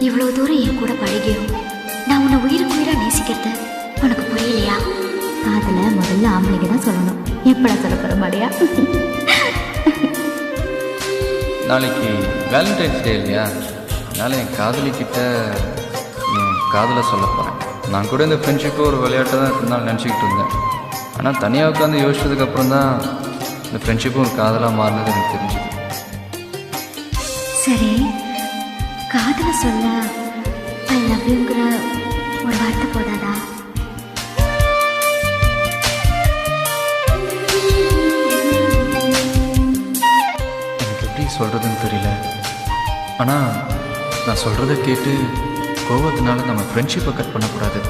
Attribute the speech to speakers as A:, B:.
A: இவ்வளோ தூரம் என் கூட பழகியும் நான் உன்னை உயிருக்கு உயிராக நேசிக்கிறது உனக்கு புரியலையா? அதில் முதல்ல ஆம்பளைக்கு தான் சொல்லணும். எப்படா சொல்ல போகிற மாதிரியா?
B: நாளைக்கு வேலண்டைன்ஸ் டே இல்லையா? அதனால் என் காதலிக்கிட்ட என் காதலை சொல்ல போகிறேன். நான் கூட இந்த ஃப்ரெண்ட்ஷிப்பு ஒரு விளையாட்டை தான் இருந்தாலும் நினச்சிக்கிட்டு இருந்தேன். ஆனால் தனியாக உட்காந்து யோசிச்சதுக்கப்புறம் தான் இந்த ஃப்ரெண்ட்ஷிப்பும் ஒரு காதலாக மாறினது எனக்கு தெரிஞ்சுது.
A: சரி, காதலை சொல்ல ஐ லவ் யூங்கிற ஒரு வார்த்தை போதாதா?
B: எனக்கு எப்படி சொல்கிறதுன்னு தெரியல. ஆனால் நான் சொல்கிறத கேட்டு கோவத்தினால நம்ம ஃப்ரெண்ட்ஷிப்பை கட் பண்ணக்கூடாது.